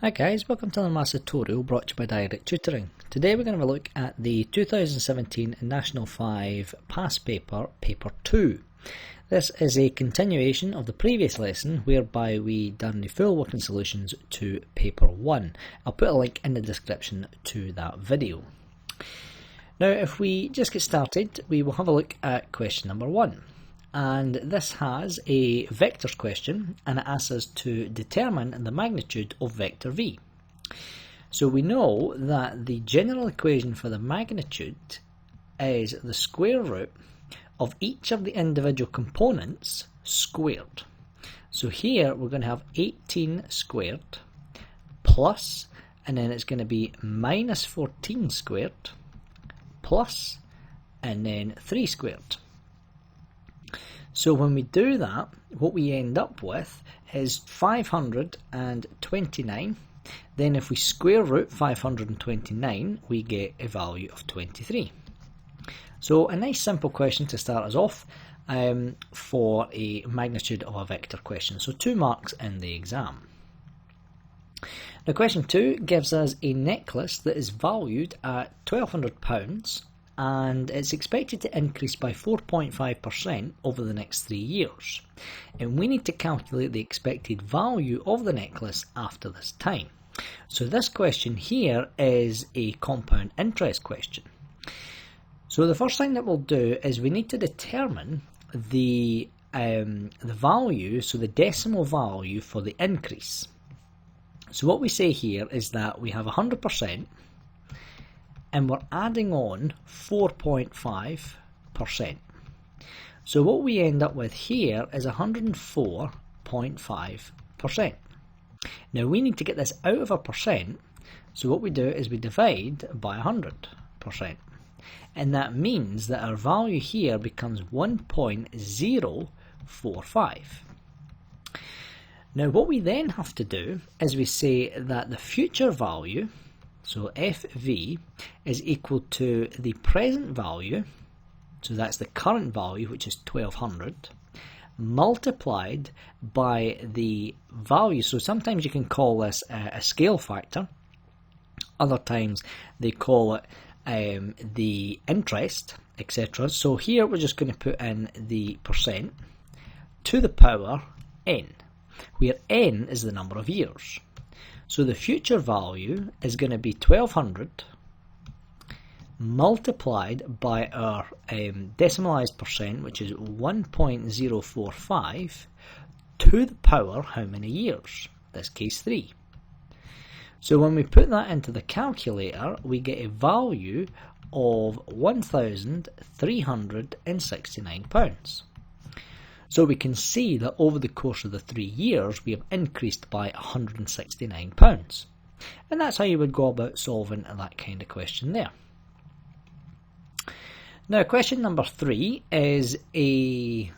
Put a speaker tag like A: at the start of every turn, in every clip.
A: Hi guys, welcome to another tutorial brought to you by Direct Tutoring. Today we're going to have a look at the 2017 National 5 past paper, paper 2. This is a continuation of the previous lesson whereby we done the full working solutions to paper 1. I'll put a link in the description to that video. Now if we just get started, we will have a look at question number 1. And this has a vectors question, and it asks us to determine the magnitude of vector v. So we know that the general equation for the magnitude is the square root of each of the individual components squared. So here we're going to have 18 squared plus, and then it's going to be minus 14 squared plus, and then 3 squared. So when we do that, what we end up with is 529. Then if we square root 529, we get a value of 23. So a nice simple question to start us off for a magnitude of a vector question. So 2 marks in the exam. Now question 2 gives us a necklace that is valued at £1,200. And it's expected to increase by 4.5% over the next 3 years. And we need to calculate the expected value of the necklace after this time. So this question here is a compound interest question. So the first thing that we'll do is we need to determine the value, so the decimal value for the increase. So what we say here is that we have 100%, and we're adding on 4.5%. So what we end up with here is 104.5%. Now we need to get this out of a percent, so what we do is we divide by 100%. And that means that our value here becomes 1.045. Now what we then have to do is we say that the future value, so FV, is equal to the present value, so that's the current value, which is 1200, multiplied by the value. So sometimes you can call this a scale factor, other times they call it the interest, etc. So here we're just going to put in the percent to the power n, where n is the number of years. So the future value is going to be 1200 multiplied by our decimalised percent, which is 1.045, to the power how many years? In this case 3. So when we put that into the calculator, we get a value of £1,369. So we can see that over the course of the 3 years we have increased by £169. And that's how you would go about solving that kind of question there. Now question number 3 is a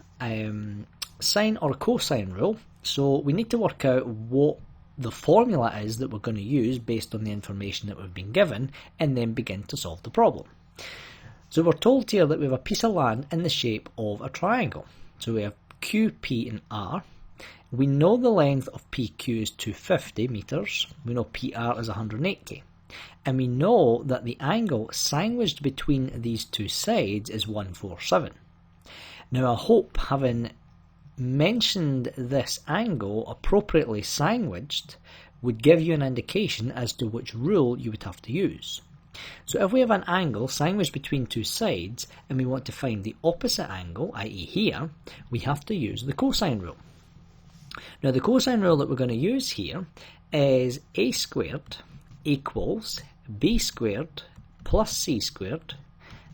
A: sine or cosine rule. So we need to work out what the formula is that we're going to use based on the information that we've been given, and then begin to solve the problem. So we're told here that we have a piece of land in the shape of a triangle. So we have Q, P and R. We know the length of PQ is 250 metres. We know PR is 180. And we know that the angle sandwiched between these two sides is 147. Now I hope, having mentioned this angle appropriately sandwiched, would give you an indication as to which rule you would have to use. So if we have an angle sandwiched between two sides and we want to find the opposite angle, i.e. here, we have to use the cosine rule. Now the cosine rule that we're going to use here is a squared equals b squared plus c squared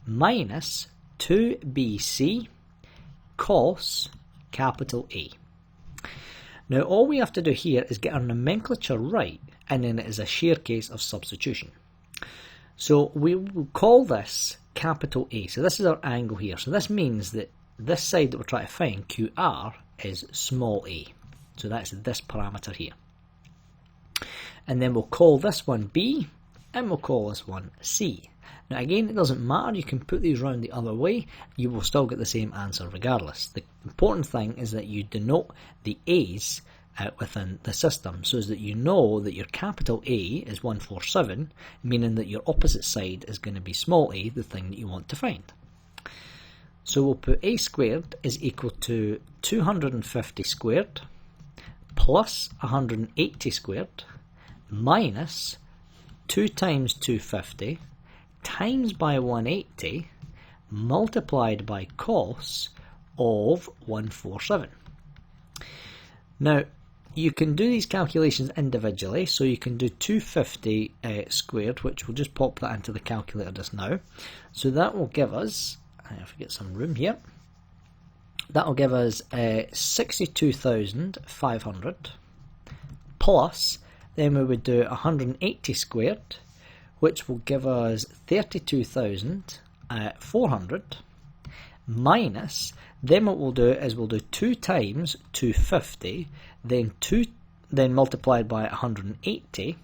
A: minus 2bc cos capital A. Now all we have to do here is get our nomenclature right, and then it is a sheer case of substitution. So we will call this capital A. So this is our angle here. So this means that this side that we're trying to find, QR, is small a. So that's this parameter here. And then we'll call this one B, and we'll call this one C. Now again, it doesn't matter, you can put these round the other way, you will still get the same answer regardless. The important thing is that you denote the A's within the system, so that you know that your capital A is 147, meaning that your opposite side is going to be small a, the thing that you want to find. So we'll put a squared is equal to 250 squared plus 180 squared minus 2 times 250 times by 180 multiplied by cos of 147. Now, you can do these calculations individually, so you can do 250 squared, which we'll just pop that into the calculator just now. So that will give us, if we get some room here, that will give us 62,500 plus, then we would do 180 squared, which will give us 32,400 minus, then what we'll do is we'll do 2 times 250, then multiplied by 180,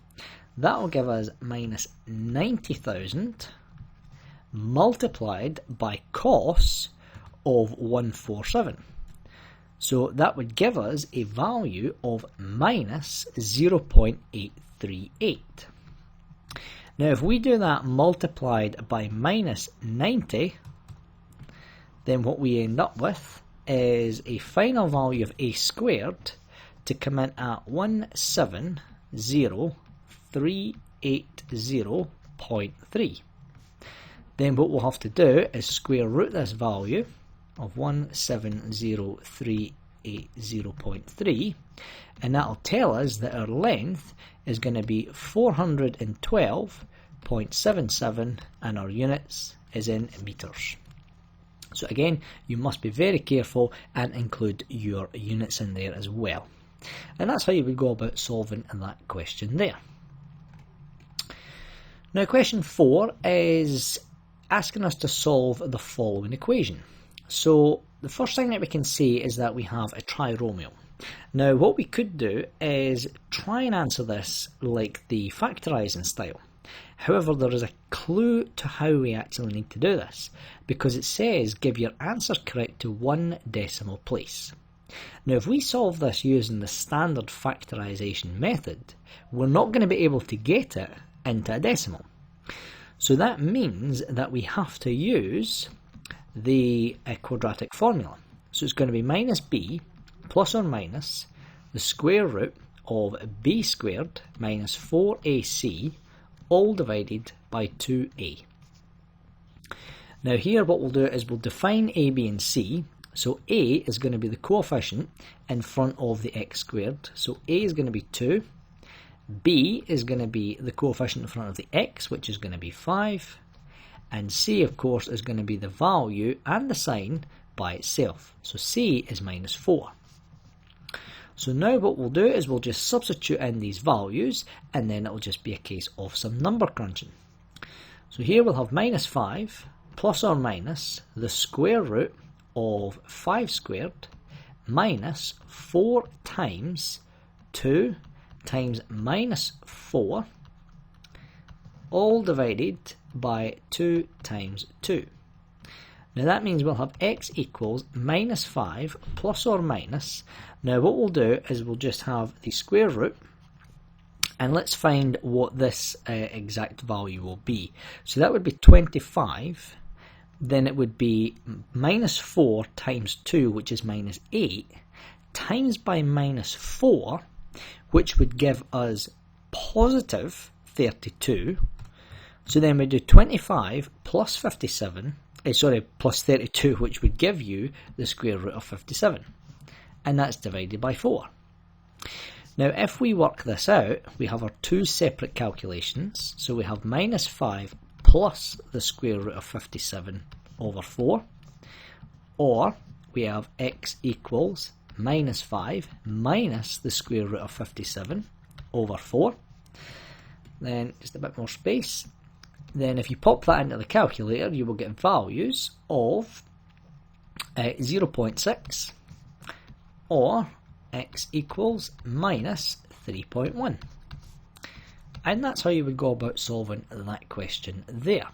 A: that will give us minus 90,000 multiplied by cos of 147. So that would give us a value of minus 0.838. Now if we do that multiplied by minus 90, then what we end up with is a final value of a squared to come in at 170,380.3. Then what we'll have to do is square root this value of 170,380.3, and that'll tell us that our length is going to be 412.77 and our units is in meters. So again, you must be very careful and include your units in there as well. And that's how you would go about solving that question there. Now question 4 is asking us to solve the following equation. So the first thing that we can see is that we have a triomial. Now what we could do is try and answer this like the factorising style. However, there is a clue to how we actually need to do this, because it says give your answer correct to 1 decimal place. Now if we solve this using the standard factorisation method, we're not going to be able to get it into a decimal. So that means that we have to use the quadratic formula. So it's going to be minus b plus or minus the square root of b squared minus 4ac all divided by 2a. Now here what we'll do is we'll define a, b and c. So a is going to be the coefficient in front of the x squared. So a is going to be 2. B is going to be the coefficient in front of the x, which is going to be 5. And c, of course, is going to be the value and the sign by itself. So c is minus 4. So now what we'll do is we'll just substitute in these values, and then it'll just be a case of some number crunching. So here we'll have minus 5 plus or minus the square root of 5 squared minus 4 times 2 times minus 4 all divided by 2 times 2. Now that means we'll have x equals minus 5 plus or minus. Now what we'll do is we'll just have the square root, and let's find what this exact value will be. So that would be 25, then it would be minus 4 times 2, which is minus 8, times by minus 4, which would give us positive 32. So then we do 25 plus 57, plus 32, which would give you the square root of 57. And that's divided by 4. Now if we work this out, we have our 2 separate calculations. So we have minus 5 plus the square root of 57 over 4. Or we have x equals minus 5 minus the square root of 57 over 4. Then just a bit more space. Then if you pop that into the calculator, you will get values of 0.6 or x equals minus 3.1. And that's how you would go about solving that question there.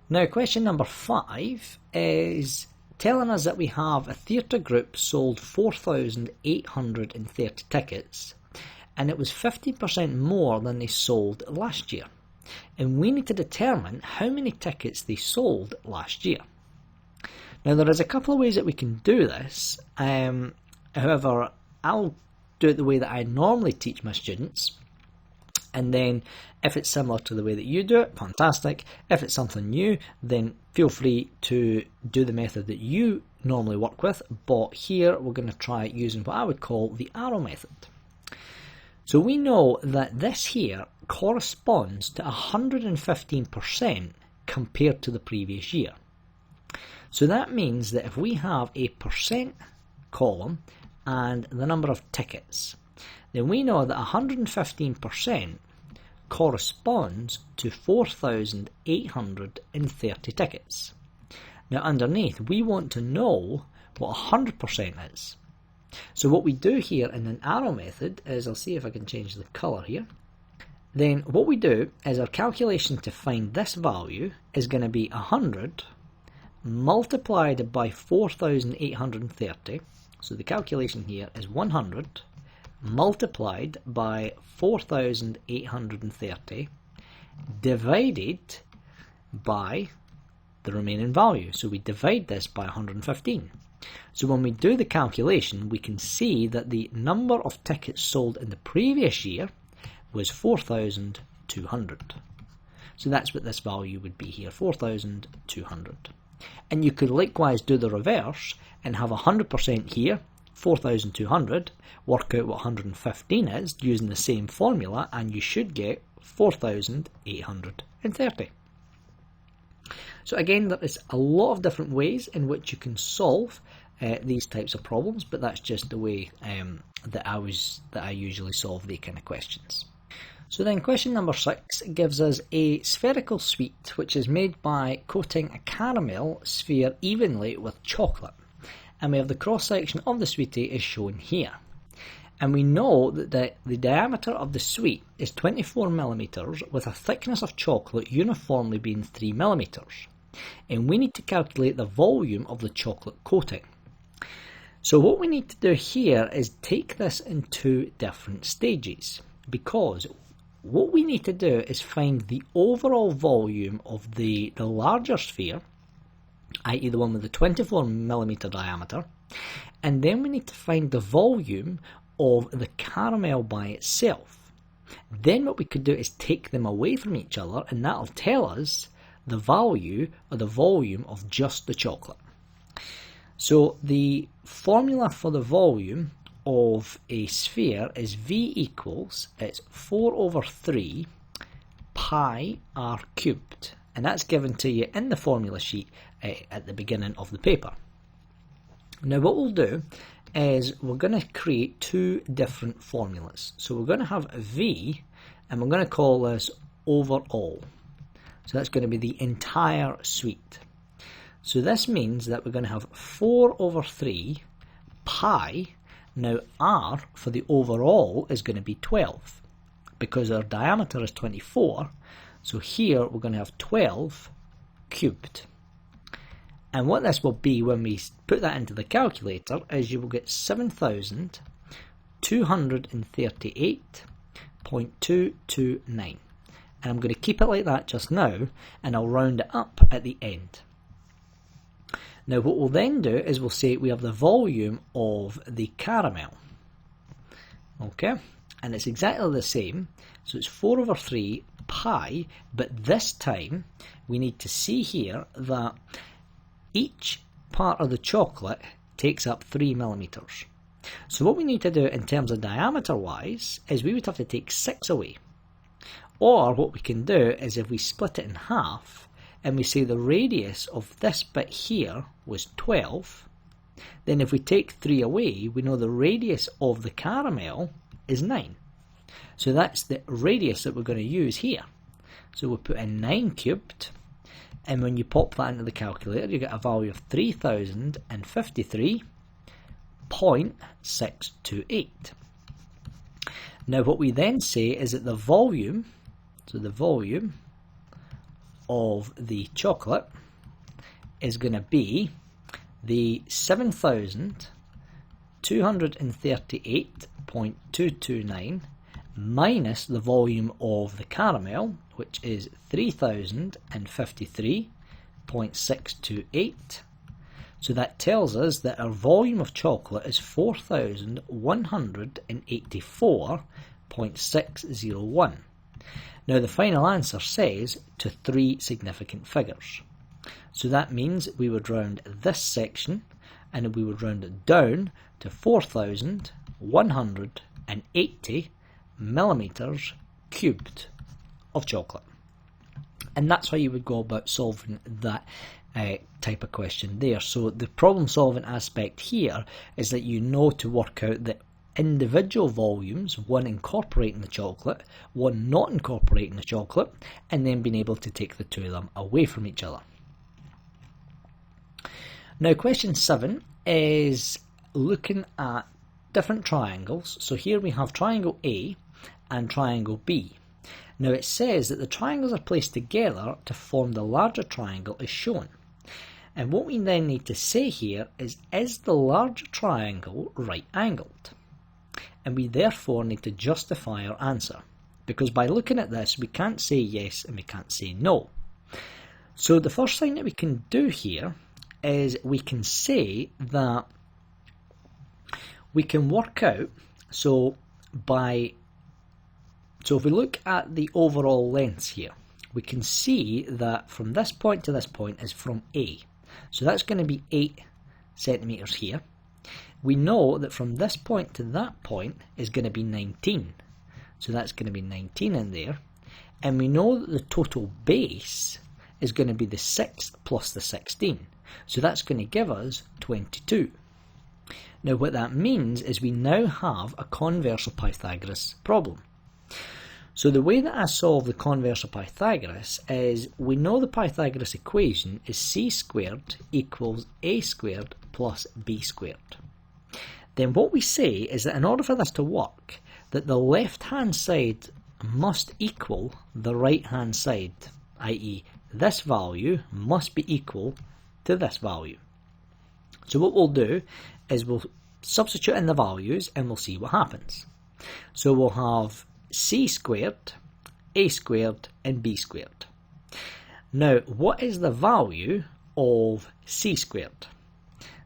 A: Now question number 5 is telling us that we have a theatre group sold 4,830 tickets, and it was 50% more than they sold last year. And we need to determine how many tickets they sold last year. Now, there is a couple of ways that we can do this. However, I'll do it the way that I normally teach my students. And then if it's similar to the way that you do it, fantastic. If it's something new, then feel free to do the method that you normally work with. But here we're going to try using what I would call the arrow method. So we know that this here corresponds to 115% compared to the previous year. So that means that if we have a percent column and the number of tickets, then we know that 115% corresponds to 4,830 tickets. Now underneath, we want to know what 100% is. So what we do here in an arrow method is, I'll see if I can change the colour here. Then what we do is our calculation to find this value is going to be 100 multiplied by 4,830. So the calculation here is 100 multiplied by 4,830 divided by the remaining value. So we divide this by 115. So when we do the calculation, we can see that the number of tickets sold in the previous year was 4,200. So that's what this value would be here, 4,200. And you could likewise do the reverse and have 100% here, 4,200, work out what 115 is using the same formula, and you should get 4,830. So again, there is a lot of different ways in which you can solve these types of problems, but that's just the way that I usually solve the kind of questions. So then question number 6 gives us a spherical sweet which is made by coating a caramel sphere evenly with chocolate. And we have the cross section of the sweetie is shown here. And we know that the diameter of the sweet is 24 millimeters with a thickness of chocolate uniformly being 3 millimeters. And we need to calculate the volume of the chocolate coating. So what we need to do here is take this in 2 different stages, because what we need to do is find the overall volume of the larger sphere, i.e. the one with the 24 millimeter diameter, and then we need to find the volume of the caramel by itself. Then what we could do is take them away from each other, and that'll tell us the value or the volume of just the chocolate. So the formula for the volume of a sphere is V equals, it's 4 over 3 pi r cubed, and that's given to you in the formula sheet at the beginning of the paper. Now what we'll do is we're going to create 2 different formulas. So we're going to have V, and we're going to call this overall. So that's going to be the entire suite. So this means that we're going to have 4 over 3 pi. Now r for the overall is going to be 12 because our diameter is 24. So here we're going to have 12 cubed. And what this will be when we put that into the calculator is you will get 7,238.229. And I'm going to keep it like that just now, and I'll round it up at the end. Now what we'll then do is we'll say we have the volume of the caramel. Okay, and it's exactly the same. So it's 4 over 3 pi, but this time we need to see here that each part of the chocolate takes up 3 millimeters. So what we need to do in terms of diameter wise is we would have to take 6 away. Or what we can do is if we split it in half and we say the radius of this bit here was 12, then if we take 3 away, we know the radius of the caramel is 9. So that's the radius that we're going to use here. So we'll put in 9 cubed, and when you pop that into the calculator, you get a value of 3,053.628. Now what we then say is that the volume, so the volume of the chocolate is going to be the 7,238.229 minus the volume of the caramel, which is 3,053.628. So that tells us that our volume of chocolate is 4,184.601. Now the final answer says to 3 significant figures. So that means we would round this section and we would round it down to 4,180 millimeters cubed of chocolate. And that's how you would go about solving that type of question there. So the problem solving aspect here is that you know to work out the individual volumes, one incorporating the chocolate, one not incorporating the chocolate, and then being able to take the two of them away from each other. Now question 7 is looking at different triangles. So here we have triangle A and triangle B. Now it says that the triangles are placed together to form the larger triangle as shown. And what we then need to say here is the larger triangle right angled? And we therefore need to justify our answer, because by looking at this we can't say yes and we can't say no. So the first thing that we can do here is we can say that we can work out, so if we look at the overall lengths here, we can see that from this point to this point is from A. So that's going to be 8 centimetres here. We know that from this point to that point is going to be 19. So that's going to be 19 in there. And we know that the total base is going to be the 6 plus the 16. So that's going to give us 22. Now what that means is we now have a converse of Pythagoras problem. So the way that I solve the converse of Pythagoras is we know the Pythagoras equation is c squared equals a squared plus b squared. Then what we say is that in order for this to work, that the left hand side must equal the right hand side, i.e. this value must be equal to this value. So what we'll do is we'll substitute in the values and we'll see what happens. So we'll have c squared, a squared and b squared. Now what is the value of c squared?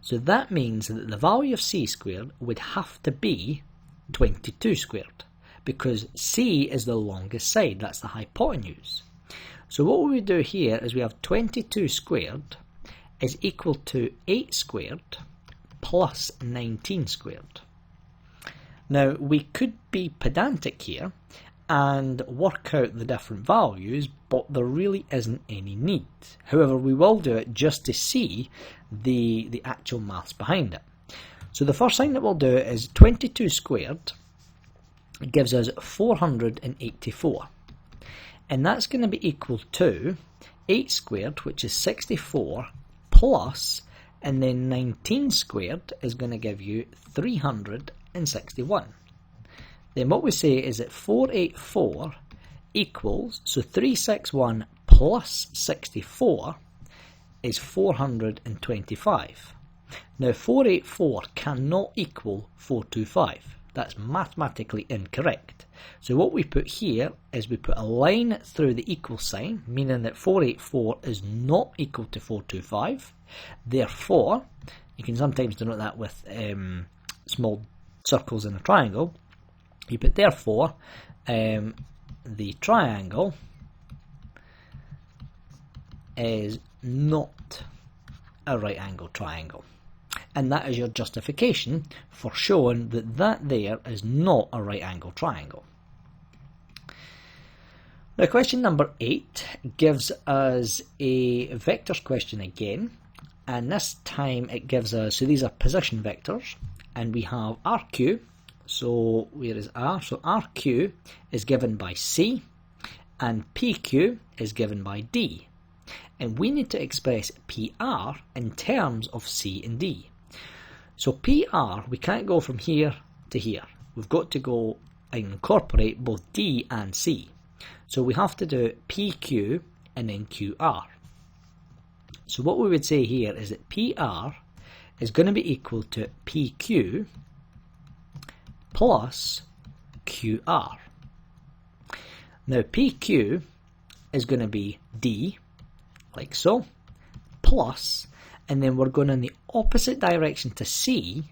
A: So that means that the value of c squared would have to be 22 squared, because c is the longest side, that's the hypotenuse. So what we do here is we have 22 squared is equal to 8 squared plus 19 squared. Now we could be pedantic here and work out the different values, but there really isn't any need. However, we will do it just to see the actual maths behind it. So the first thing that we'll do is 22 squared gives us 484. And that's going to be equal to 8 squared, which is 64, plus, and then 19 squared is going to give you 361. Then what we say is that 484 equals, so 361 plus 64 is 425. Now 484 cannot equal 425. That's mathematically incorrect. So what we put here is we put a line through the equal sign, meaning that 484 is not equal to 425. Therefore, you can sometimes denote that with small circles in a triangle. You put therefore, the triangle is not a right angle triangle. And that is your justification for showing that that there is not a right angle triangle. Now question number 8 gives us a vectors question again, and this time it gives us, so these are position vectors, and we have RQ, so where is R? So RQ is given by C, and PQ is given by D. And we need to express PR in terms of C and D. So PR, we can't go from here to here. We've got to go and incorporate both D and C. So we have to do and then QR. So what we would say here is that PR is going to be equal to PQ plus QR. Now PQ is going to be D, like so, plus, and then we're going in the opposite direction to C,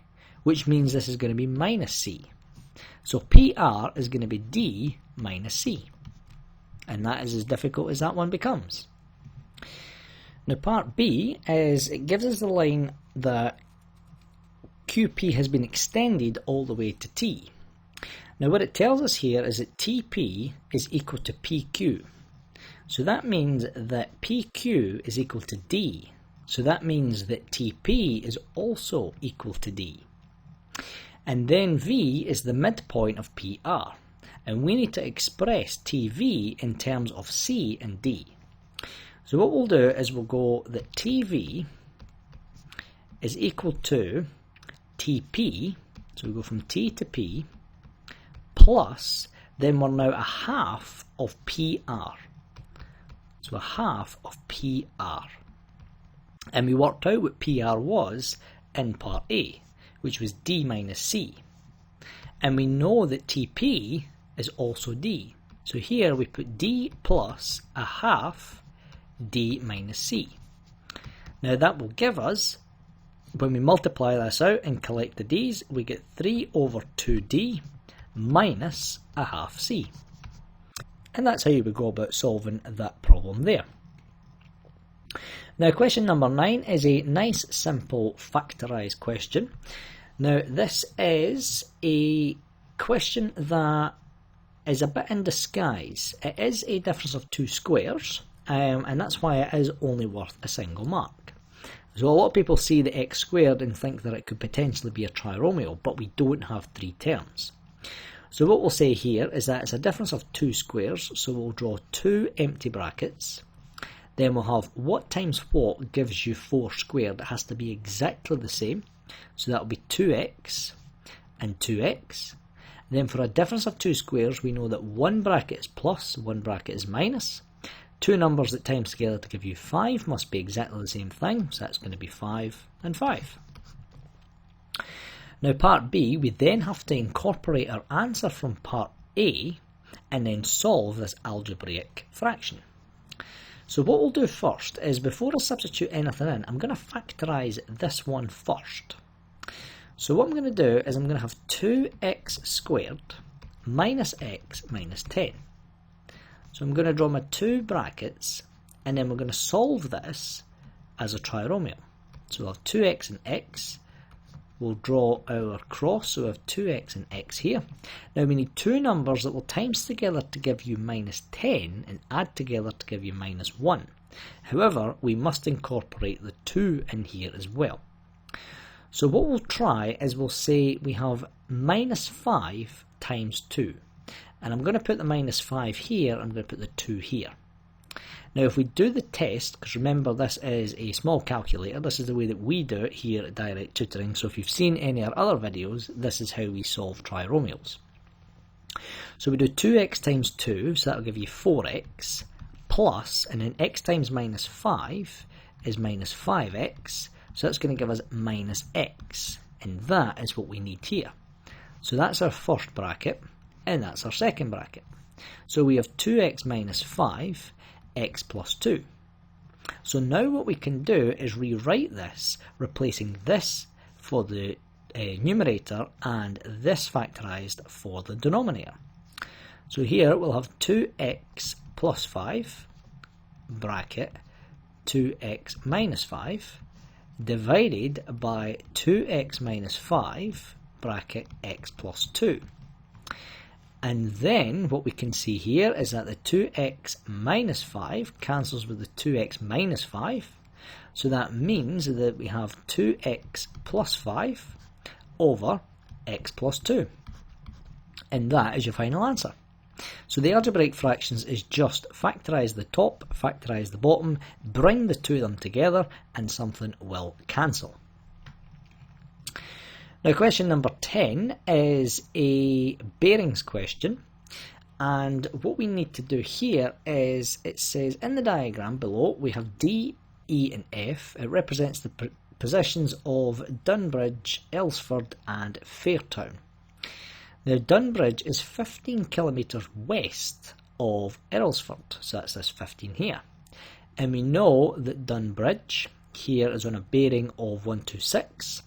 A: which means this is going to be minus C. So PR is going to be D minus C. And that is as difficult as that one becomes. Now part B is, it gives us the line that QP has been extended all the way to T. Now what it tells us here is that TP is equal to PQ. So that means that PQ is equal to D. So that means that TP is also equal to D. And then V is the midpoint of PR. And we need to express TV in terms of C and D. So what we'll do is we'll go that TV is equal to TP, so we go from T to P, plus, then we're now a half of PR. So a half of PR. And we worked out what PR was in part A, which was D minus C. And we know that TP is also D. So here we put D plus a half D minus C. Now that will give us, when we multiply this out and collect the D's, we get 3 over 2D minus a half C. And that's how you would go about solving that problem there. Now question number 9 is a nice simple factorised question. Now this is a question that is a bit in disguise. It is a difference of 2 squares, and that's why it is only worth a single mark. So a lot of people see the x squared and think that it could potentially be a triomial, but we don't have 3 terms. So what we'll say here is that it's a difference of 2 squares, so we'll draw 2 empty brackets. Then we'll have what times what gives you 4 squared. It has to be exactly the same, so that'll be 2x and 2x. Then for a difference of 2 squares, we know that one bracket is plus, one bracket is minus. 2 numbers that times together to give you 5 must be exactly the same thing, so that's going to be 5 and 5. Now part B, we then have to incorporate our answer from part A and then solve this algebraic fraction. So what we'll do first is, before I substitute anything in, I'm going to factorise this one first. So what I'm going to do is I'm going to have 2x squared minus x minus 10. So I'm going to draw my 2 brackets, and then we're going to solve this as a triomial. So we'll have 2x and x. We'll draw our cross, so we have 2x and x here. Now we need 2 numbers that will times together to give you minus 10 and add together to give you minus 1. However, we must incorporate the 2 in here as well. So what we'll try is we'll say we have minus 5 times 2. And I'm going to put the minus 5 here, I'm going to put the 2 here. Now if we do the test, because remember this is a small calculator, this is the way that we do it here at Direct Tutoring, so if you've seen any of our other videos, this is how we solve triomials. So we do 2x times 2, so that'll give you 4x, plus, and then x times minus 5 is minus 5x, so that's going to give us minus x, and that is what we need here. So that's our first bracket, and that's our second bracket. So we have 2x minus 5, x plus 2. So now what we can do is rewrite this, replacing this for the numerator and this factorised for the denominator. So here we'll have 2x plus 5 bracket 2x minus 5 divided by 2x minus 5 bracket x plus 2. And then what we can see here is that the 2x minus 5 cancels with the 2x minus 5. So that means that we have 2x plus 5 over x plus 2. And that is your final answer. So the algebraic fractions is just factorise the top, factorise the bottom, bring the 2 of them together, and something will cancel. Now question number 10 is a bearings question, and what we need to do here is, it says in the diagram below we have D, E and F. It represents the positions of Dunbridge, Elsford and Fairtown. Now Dunbridge is 15 kilometres west of Earlsford, so that's this 15 here. And we know that Dunbridge here is on a bearing of 126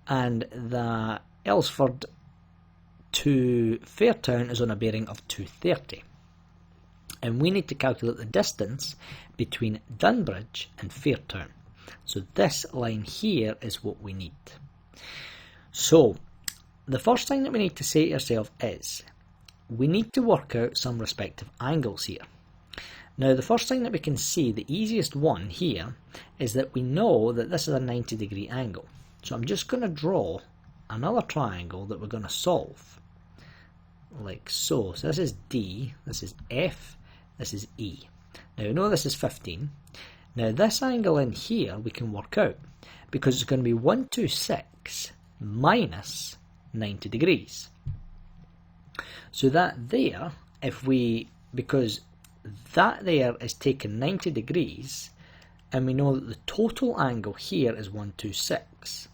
A: and that Elsford to Fairtown is on a bearing of 230. And we need to calculate the distance between Dunbridge and Fairtown. So this line here is what we need. So the first thing that we need to say to ourselves is we need to work out some respective angles here. Now the first thing that we can see, the easiest one here, is that we know that this is a 90-degree angle. So I'm just going to draw another triangle that we're going to solve like so. So this is D, this is F, this is E. Now we know this is 15. Now this angle in here we can work out because it's going to be 126 minus 90 degrees. So that there, because that there is taking 90 degrees, and we know that the total angle here is 126.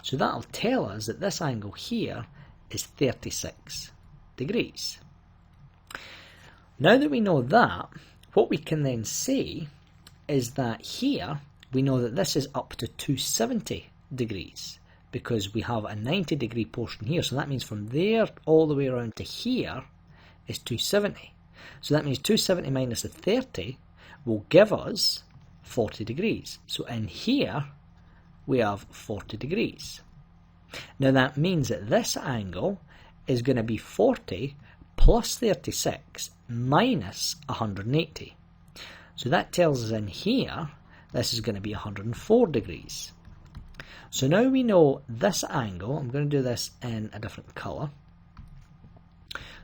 A: So that'll tell us that this angle here is 36 degrees. Now that we know that, what we can then say is that here we know that this is up to 270 degrees because we have a 90-degree portion here. So that means from there all the way around to here is 270. So that means 270 minus the 30 will give us 40 degrees. So in here we have 40 degrees. Now that means that this angle is going to be 40 plus 36 minus 180. So that tells us in here this is going to be 104 degrees. So now we know this angle. I'm going to do this in a different colour.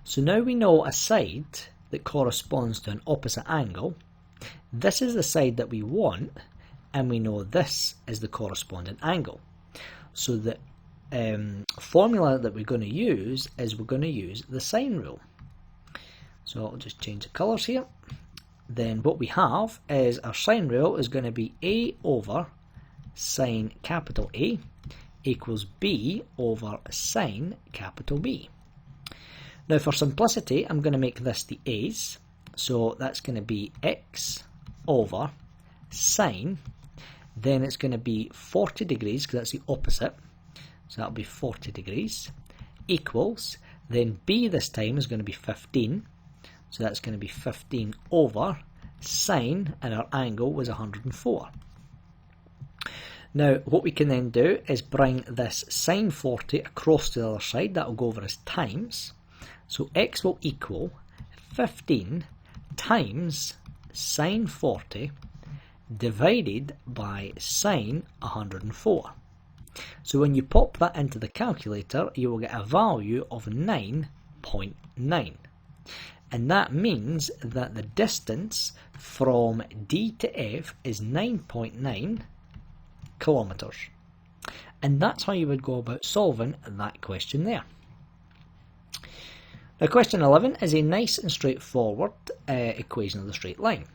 A: So now we know a side that corresponds to an opposite angle. This is the side that we want, and we know this is the corresponding angle. So the formula that we're going to use is we're going to use the sine rule. So I'll just change the colours here. Then what we have is our sine rule is going to be A over sine capital A equals B over sine capital B. Now for simplicity, I'm going to make this the A's. So that's going to be X over sine. Then it's going to be 40 degrees because that's the opposite. So that'll be 40 degrees equals, then B this time is going to be 15. So that's going to be 15 over sine, and our angle was 104. Now what we can then do is bring this sine 40 across to the other side. That will go over as times. So X will equal 15 times sine 40 divided by sine 104. So when you pop that into the calculator, you will get a value of 9.9. And that means that the distance from D to F is 9.9 kilometres. And that's how you would go about solving that question there. Now question 11 is a nice and straightforward equation of the straight line.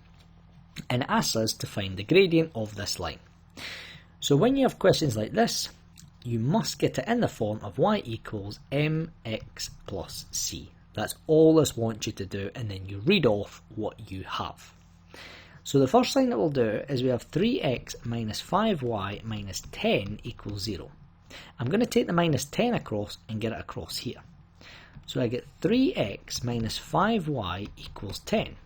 A: And it asks us to find the gradient of this line. So when you have questions like this, you must get it in the form of y equals mx plus c. That's all this wants you to do, and then you read off what you have. So the first thing that we'll do is we have 3x minus 5y minus 10 equals 0. I'm going to take the minus 10 across and get it across here. So I get 3x minus 5y equals 10.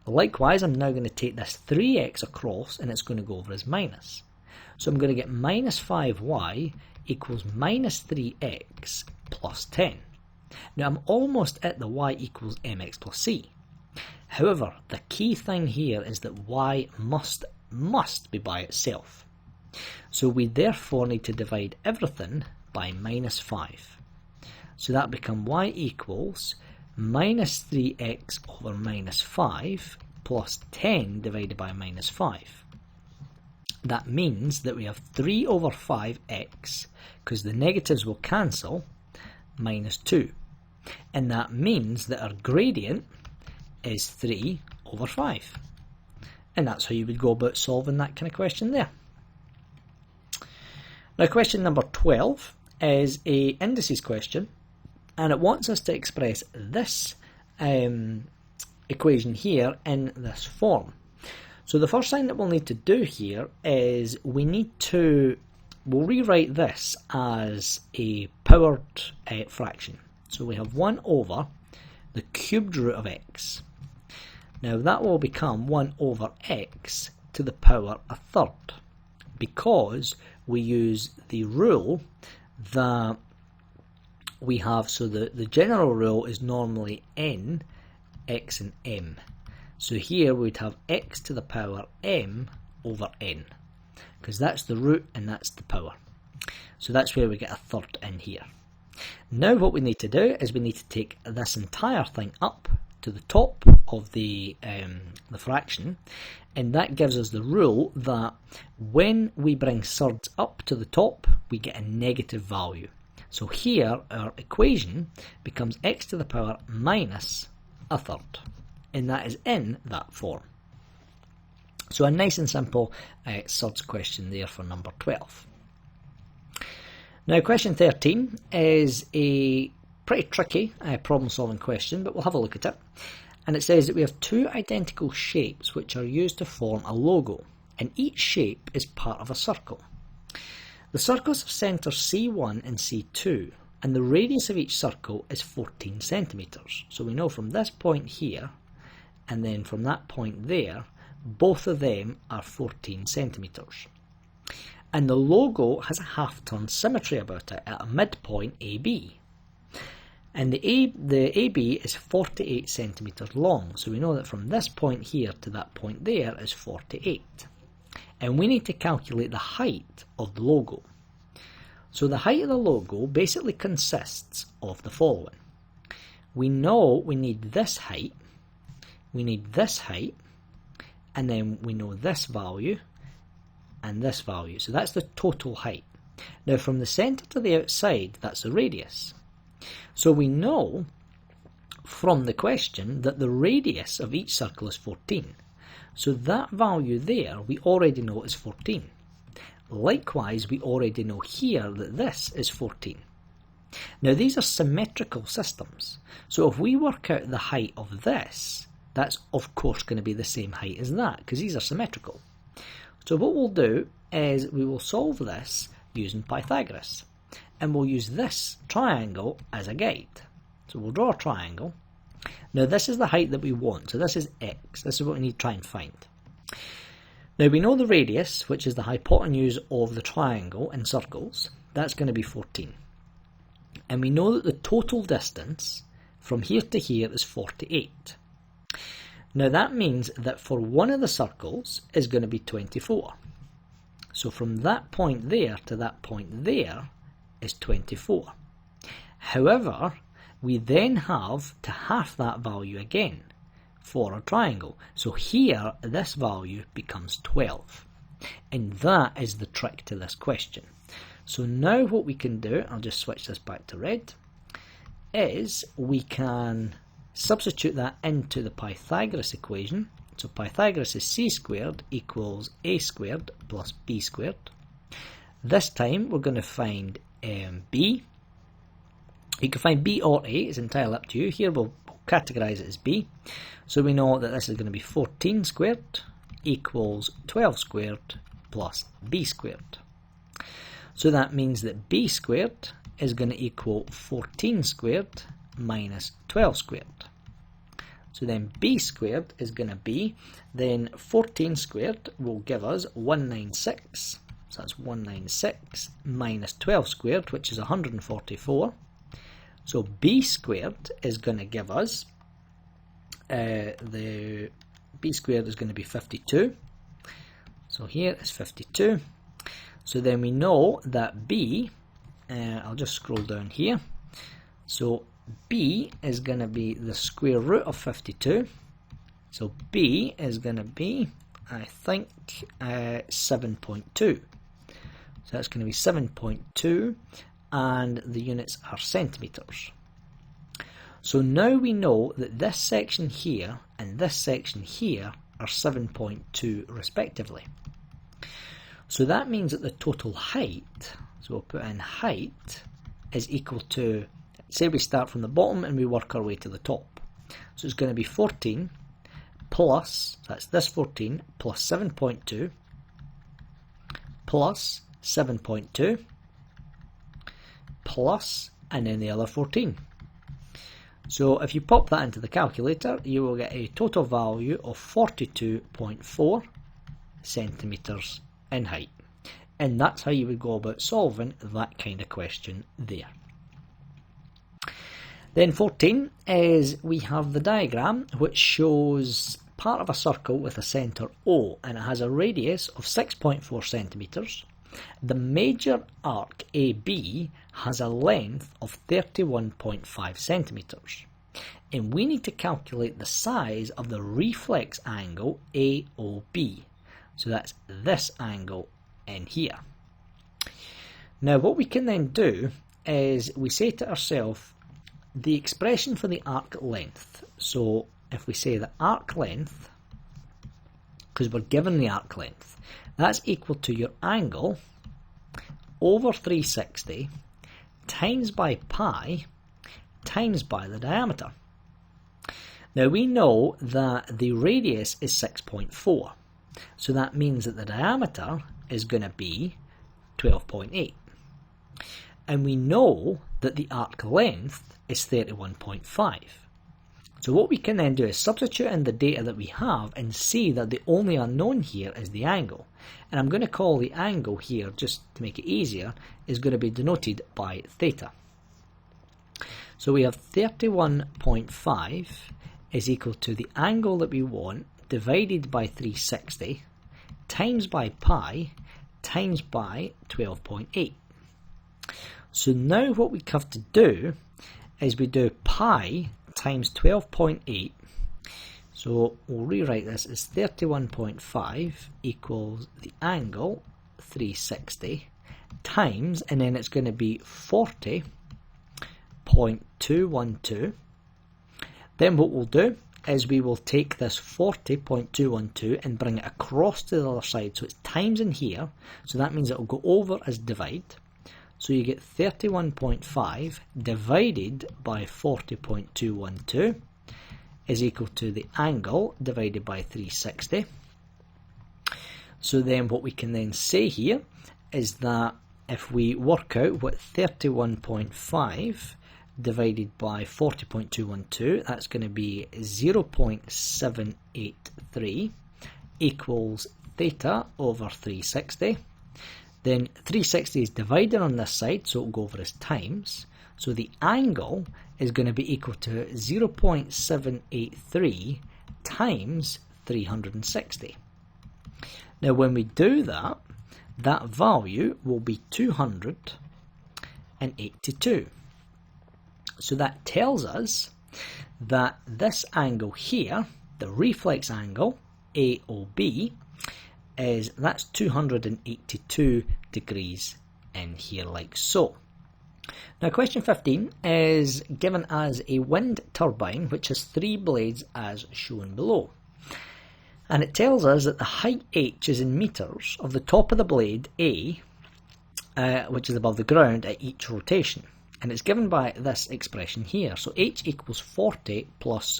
A: Likewise, I'm now going to take this 3x across and it's going to go over as minus. So I'm going to get minus 5y equals minus 3x plus 10. Now I'm almost at the y equals mx plus c. However, the key thing here is that y must be by itself. So we therefore need to divide everything by minus 5. So that becomes y equals minus 3x over minus 5 plus 10 divided by minus 5. That means that we have 3 over 5x, because the negatives will cancel, minus 2. And that means that our gradient is 3 over 5. And that's how you would go about solving that kind of question there. Now question number 12 is a indices question, and it wants us to express this equation here in this form. So the first thing that we'll need to do here is we'll rewrite this as a powered fraction. So we have 1 over the cubed root of x. Now that will become 1 over x to the power a third, because we use the rule that we have. So the general rule is normally n, x and m. So here we'd have x to the power m over n, because that's the root and that's the power. So that's where we get a third in here. Now what we need to do is we need to take this entire thing up to the top of the fraction, and that gives us the rule that when we bring thirds up to the top, we get a negative value. So here our equation becomes x to the power minus a third, and that is in that form. So a nice and simple thirds question there for number 12. Now question 13 is a pretty tricky problem solving question, but we'll have a look at it. And it says that we have two identical shapes which are used to form a logo, and each shape is part of a circle. The circles have centres C1 and C2, and the radius of each circle is 14 centimetres. So we know from this point here and then from that point there, both of them are 14 centimetres. And the logo has a half-turn symmetry about it at a midpoint AB. And the AB is 48 centimetres long, so we know that from this point here to that point there is 48. And we need to calculate the height of the logo. So the height of the logo basically consists of the following. We know we need this height, we need this height, and then we know this value and this value. So that's the total height. Now from the centre to the outside, that's the radius. So we know from the question that the radius of each circle is 14. So that value there we already know is 14. Likewise, we already know here that this is 14. Now these are symmetrical systems. So if we work out the height of this, that's of course going to be the same height as that, because these are symmetrical. So what we'll do is we will solve this using Pythagoras, and we'll use this triangle as a guide. So we'll draw a triangle. Now this is the height that we want, so this is x. This is what we need to try and find. Now we know the radius, which is the hypotenuse of the triangle in circles, that's going to be 14. And we know that the total distance from here to here is 48. Now that means that for one of the circles is going to be 24. So from that point there to that point there is 24. However, we then have to half that value again for a triangle. So here this value becomes 12. And that is the trick to this question. So now what we can do, I'll just switch this back to red, is we can substitute that into the Pythagoras equation. So Pythagoras is c squared equals a squared plus b squared. This time we're going to find b. You can find b or a, it's entirely up to you. Here we'll categorise it as b. So we know that this is going to be 14 squared equals 12 squared plus b squared. So that means that b squared is going to equal 14 squared minus 12 squared. So then b squared is going to be, then 14 squared will give us 196. So that's 196 minus 12 squared, which is 144. So b squared is going to give us, the b squared is going to be 52. So here is 52. So then we know that b, I'll just scroll down here. So b is going to be the square root of 52. So b is going to be, I think, 7.2. So that's going to be 7.2, and the units are centimetres. So now we know that this section here and this section here are 7.2 respectively. So that means that the total height So we'll put in height is equal to, say we start from the bottom and we work our way to the top. So it's going to be 14 plus, that's this 14, plus 7.2, plus 7.2, plus, and then the other 14. So if you pop that into the calculator, you will get a total value of 42.4 centimetres in height. And that's how you would go about solving that kind of question there. Then 14 is we have the diagram which shows part of a circle with a centre O, and it has a radius of 6.4 centimetres. The major arc AB has a length of 31.5 centimetres. And we need to calculate the size of the reflex angle AOB. So that's this angle in here. Now what we can then do is we say to ourselves the expression for the arc length. So if we say the arc length, because we're given the arc length, that's equal to your angle over 360 times by pi times by the diameter. Now we know that the radius is 6.4, so that means that the diameter is going to be 12.8. And we know that the arc length is 31.5. So what we can then do is substitute in the data that we have and see that the only unknown here is the angle. And I'm going to call the angle here, just to make it easier, is going to be denoted by theta. So we have 31.5 is equal to the angle that we want divided by 360 times by pi times by 12.8. So now what we have to do is we do pi times 12.8. So we'll rewrite this as 31.5 equals the angle 360 times, and then it's going to be 40.212. Then what we'll do is we will take this 40.212 and bring it across to the other side, so it's times in here, so that means it will go over as divide. So you get 31.5 divided by 40.212 is equal to the angle divided by 360. So then what we can then say here is that if we work out what 31.5 divided by 40.212, that's going to be 0.783 equals theta over 360. Then 360 is divided on this side, so it'll go over as times. So the angle is going to be equal to 0.783 times 360. Now when we do that, that value will be 282. So that tells us that this angle here, the reflex angle, AOB, that's 282 degrees in here, like so. Now question 15 is given as a wind turbine which has 3 blades as shown below. And it tells us that the height h is in metres of the top of the blade A, which is above the ground at each rotation. And it's given by this expression here. So h equals 40 plus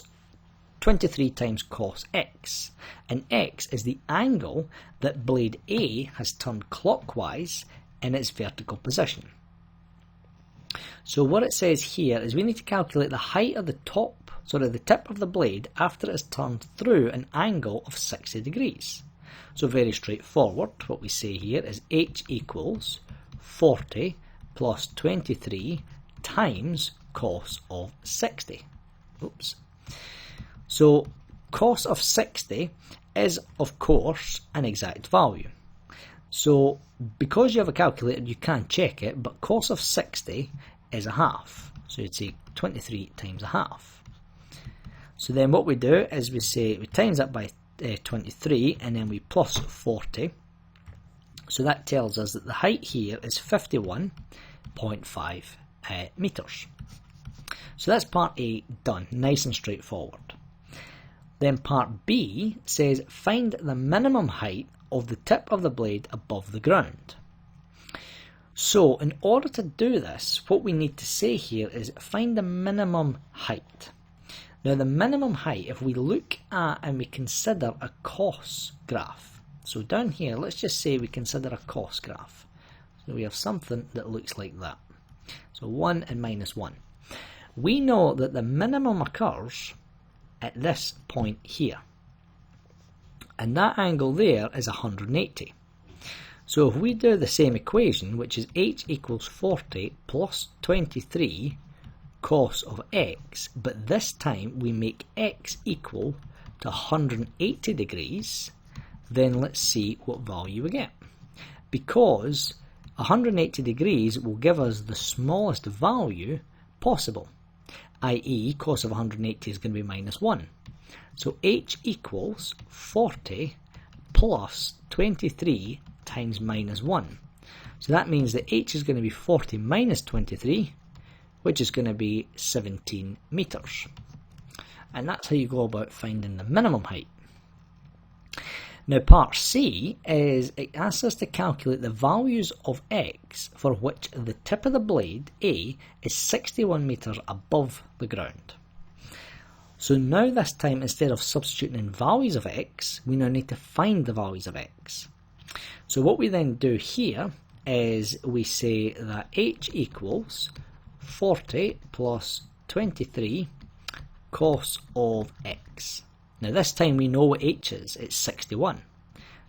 A: 23 times cos x, and x is the angle that blade A has turned clockwise in its vertical position. So what it says here is we need to calculate the height of the the tip of the blade after it has turned through an angle of 60 degrees. So very straightforward, what we say here is h equals 40 plus 23 times cos of 60. Oops. So cos of 60 is, of course, an exact value. So because you have a calculator, you can check it, but cos of 60 is a half. So you'd say 23 times a half. So then what we do is we say we times that by 23 and then we plus 40. So that tells us that the height here is 51.5 metres. So that's part A done, nice and straightforward. Then part B says find the minimum height of the tip of the blade above the ground. So in order to do this, what we need to say here is find the minimum height. Now the minimum height, if we look at and we consider a cos graph, so down here let's just say we consider a cos graph. So we have something that looks like that. So 1 and minus 1. We know that the minimum occurs at this point here. And that angle there is 180. So if we do the same equation, which is h equals 40 plus 23 cos of x, but this time we make x equal to 180 degrees, then let's see what value we get. Because 180 degrees will give us the smallest value possible, i.e. cos of 180 is going to be minus 1. So h equals 40 plus 23 times minus 1. So that means that h is going to be 40 minus 23, which is going to be 17 meters. And that's how you go about finding the minimum height. Now part C is it asks us to calculate the values of x for which the tip of the blade A is 61 meters above the ground. So now this time, instead of substituting in values of x, we now need to find the values of x. So what we then do here is we say that h equals 40 plus 23 cos of x. Now this time we know what h is, it's 61.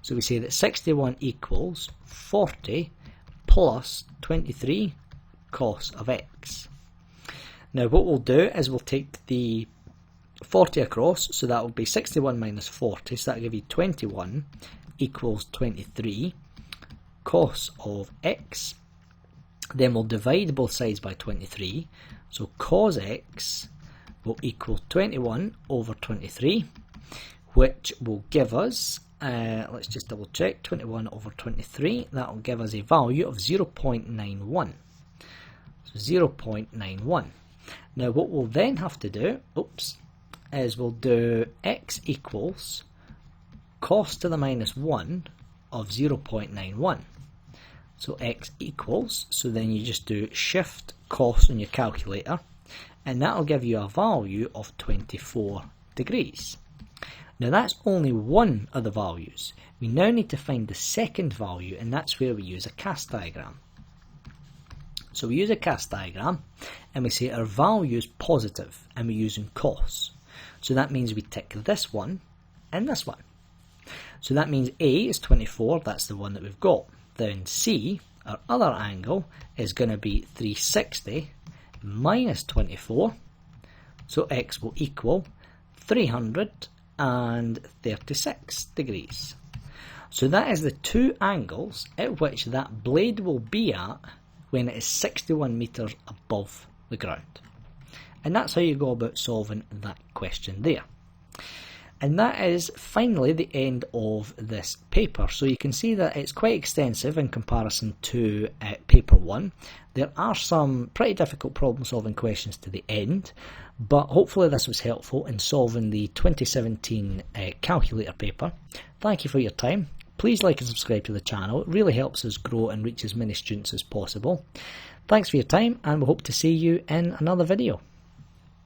A: So we say that 61 equals 40 plus 23 cos of x. Now what we'll do is we'll take the 40 across, so that will be 61 minus 40, so that will give you 21 equals 23 cos of x. Then we'll divide both sides by 23, so cos x will equal 21 over 23, which will give us, let's just double check, 21 over 23, that will give us a value of 0.91. So 0.91. Now what we'll then have to do, is we'll do x equals cos to the minus 1 of 0.91. So x equals, so then you just do shift cos on your calculator, and that will give you a value of 24 degrees. Now that's only one of the values. We now need to find the second value, and that's where we use a cast diagram. So we use a cast diagram, and we say our value is positive, and we're using cos. So that means we tick this one and this one. So that means A is 24, that's the one that we've got. Then C, our other angle, is going to be 360 minus 24. So x will equal 336 degrees. So that is the two angles at which that blade will be at when it is 61 meters above the ground. And that's how you go about solving that question there. And that is finally the end of this paper. So you can see that it's quite extensive in comparison to paper 1. There are some pretty difficult problem solving questions to the end, but hopefully this was helpful in solving the 2017 calculator paper. Thank you for your time. Please like and subscribe to the channel. It really helps us grow and reach as many students as possible. Thanks for your time, and we hope to see you in another video.